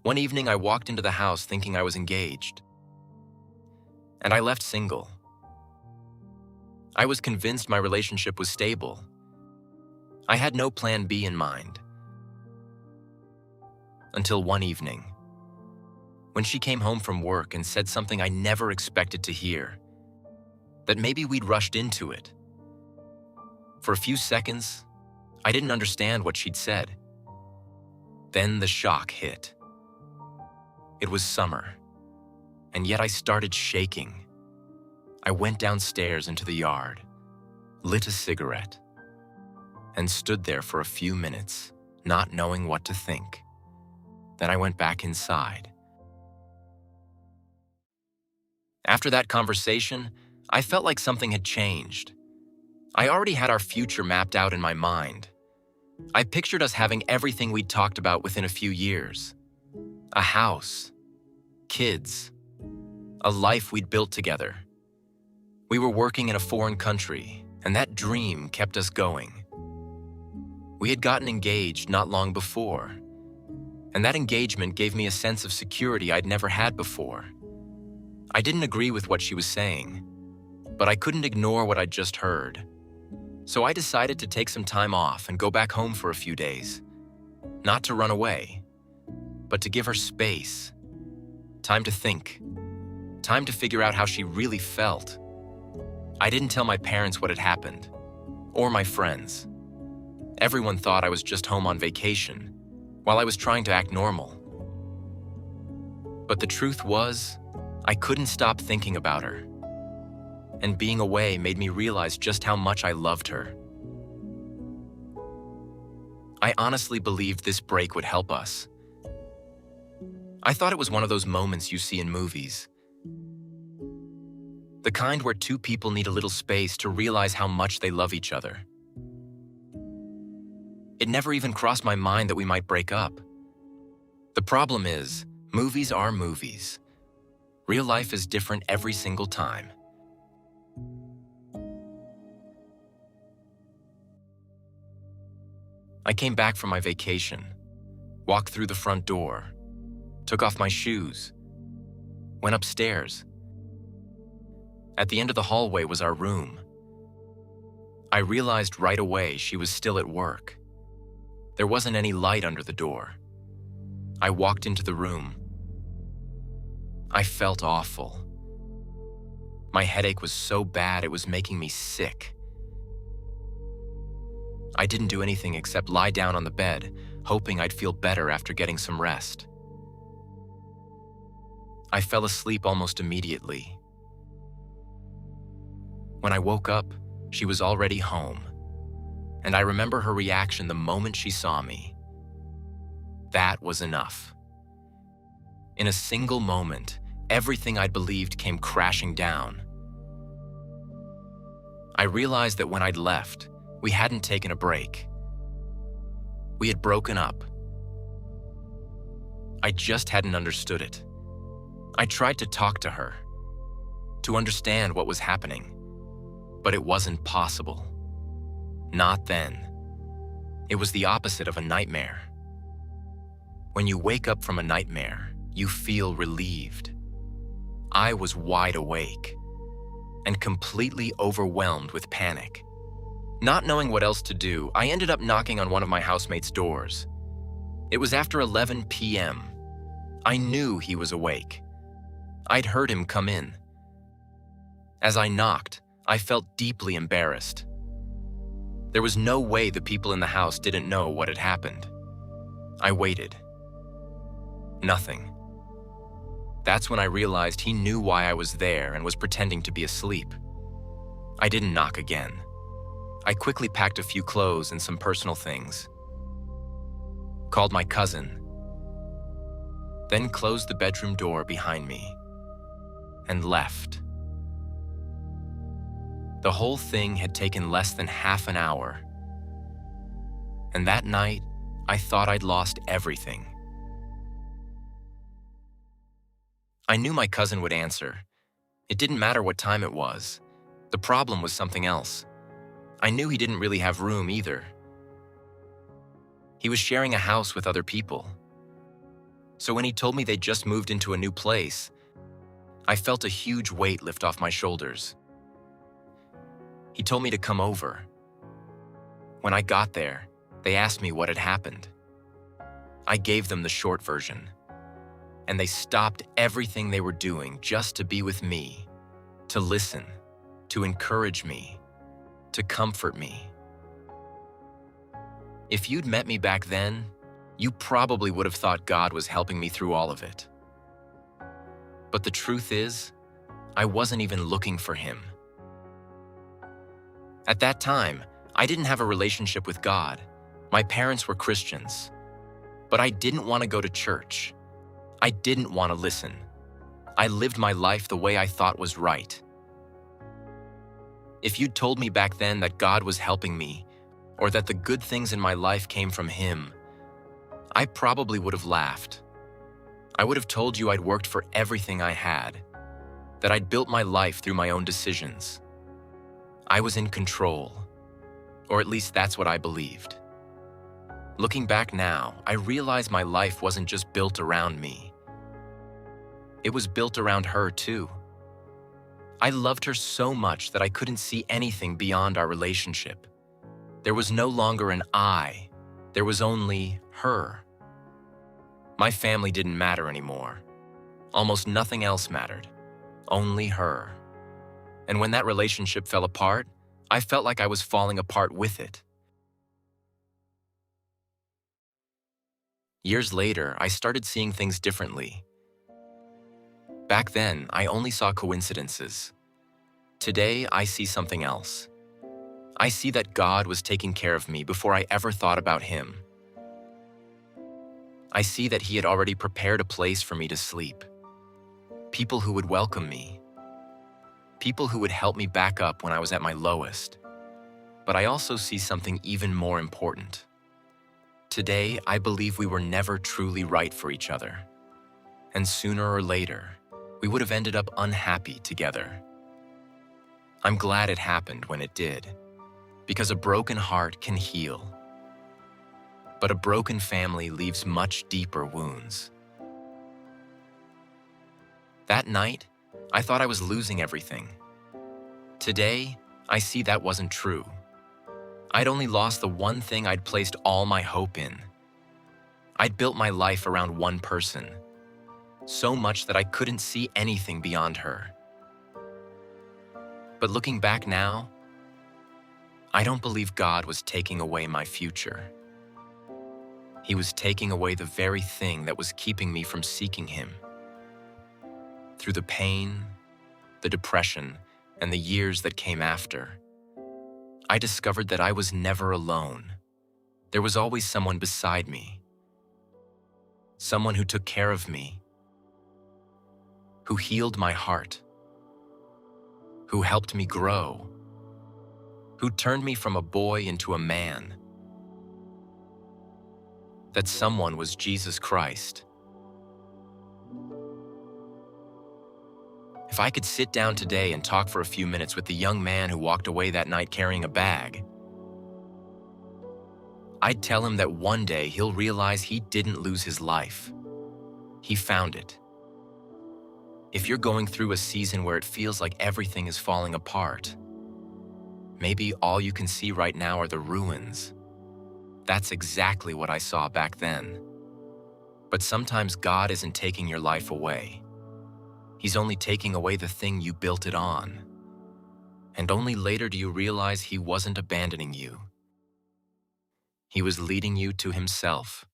One evening, I walked into the house thinking I was engaged, and I left single. I was convinced my relationship was stable. I had no plan B in mind. Until one evening, when she came home from work and said something I never expected to hear, that maybe we'd rushed into it. For a few seconds, I didn't understand what she'd said. Then the shock hit. It was summer, and yet I started shaking. I went downstairs into the yard, lit a cigarette, and stood there for a few minutes, not knowing what to think. Then I went back inside. After that conversation, I felt like something had changed. I already had our future mapped out in my mind. I pictured us having everything we'd talked about within a few years. A house, kids, a life we'd built together. We were working in a foreign country, and that dream kept us going. We had gotten engaged not long before, and that engagement gave me a sense of security I'd never had before. I didn't agree with what she was saying, but I couldn't ignore what I'd just heard. So I decided to take some time off and go back home for a few days. Not to run away, but to give her space. Time to think. Time to figure out how she really felt. I didn't tell my parents what had happened, or my friends. Everyone thought I was just home on vacation, while I was trying to act normal. But the truth was, I couldn't stop thinking about her. And being away made me realize just how much I loved her. I honestly believed this break would help us. I thought it was one of those moments you see in movies. The kind where two people need a little space to realize how much they love each other. It never even crossed my mind that we might break up. The problem is, movies are movies. Real life is different every single time. I came back from my vacation, walked through the front door, took off my shoes, went upstairs. At the end of the hallway was our room. I realized right away she was still at work. There wasn't any light under the door. I walked into the room. I felt awful. My headache was so bad it was making me sick. I didn't do anything except lie down on the bed, hoping I'd feel better after getting some rest. I fell asleep almost immediately. When I woke up, she was already home, and I remember her reaction the moment she saw me. That was enough. In a single moment, everything I'd believed came crashing down. I realized that when I'd left, we hadn't taken a break. We had broken up. I just hadn't understood it. I tried to talk to her, to understand what was happening, but it wasn't possible. Not then. It was the opposite of a nightmare. When you wake up from a nightmare, you feel relieved. I was wide awake and completely overwhelmed with panic. Not knowing what else to do, I ended up knocking on one of my housemates' doors. It was after 11 p.m. I knew he was awake. I'd heard him come in. As I knocked, I felt deeply embarrassed. There was no way the people in the house didn't know what had happened. I waited. Nothing. That's when I realized he knew why I was there and was pretending to be asleep. I didn't knock again. I quickly packed a few clothes and some personal things. Called my cousin. Then closed the bedroom door behind me and left. The whole thing had taken less than half an hour. And that night, I thought I'd lost everything. I knew my cousin would answer. It didn't matter what time it was. The problem was something else. I knew he didn't really have room either. He was sharing a house with other people. So when he told me they just moved into a new place, I felt a huge weight lift off my shoulders. He told me to come over. When I got there, they asked me what had happened. I gave them the short version, and they stopped everything they were doing just to be with me, to listen, to encourage me, to comfort me. If you'd met me back then, you probably would have thought God was helping me through all of it. But the truth is, I wasn't even looking for Him. At that time, I didn't have a relationship with God. My parents were Christians, but I didn't want to go to church. I didn't want to listen. I lived my life the way I thought was right. If you'd told me back then that God was helping me, or that the good things in my life came from Him, I probably would have laughed. I would have told you I'd worked for everything I had, that I'd built my life through my own decisions. I was in control, or at least that's what I believed. Looking back now, I realize my life wasn't just built around me. It was built around her too. I loved her so much that I couldn't see anything beyond our relationship. There was no longer an I, there was only her. My family didn't matter anymore. Almost nothing else mattered, only her. And when that relationship fell apart, I felt like I was falling apart with it. Years later, I started seeing things differently. Back then, I only saw coincidences. Today, I see something else. I see that God was taking care of me before I ever thought about Him. I see that He had already prepared a place for me to sleep. People who would welcome me. People who would help me back up when I was at my lowest. But I also see something even more important. Today, I believe we were never truly right for each other. And sooner or later, we would have ended up unhappy together. I'm glad it happened when it did, because a broken heart can heal. But a broken family leaves much deeper wounds. That night, I thought I was losing everything. Today, I see that wasn't true. I'd only lost the one thing I'd placed all my hope in. I'd built my life around one person, so much that I couldn't see anything beyond her. But looking back now, I don't believe God was taking away my future. He was taking away the very thing that was keeping me from seeking Him. Through the pain, the depression, and the years that came after, I discovered that I was never alone. There was always someone beside me. Someone who took care of me, who healed my heart, who helped me grow, who turned me from a boy into a man. That someone was Jesus Christ. If I could sit down today and talk for a few minutes with the young man who walked away that night carrying a bag, I'd tell him that one day he'll realize he didn't lose his life. He found it. If you're going through a season where it feels like everything is falling apart, maybe all you can see right now are the ruins. That's exactly what I saw back then. But sometimes God isn't taking your life away. He's only taking away the thing you built it on. And only later do you realize He wasn't abandoning you. He was leading you to Himself.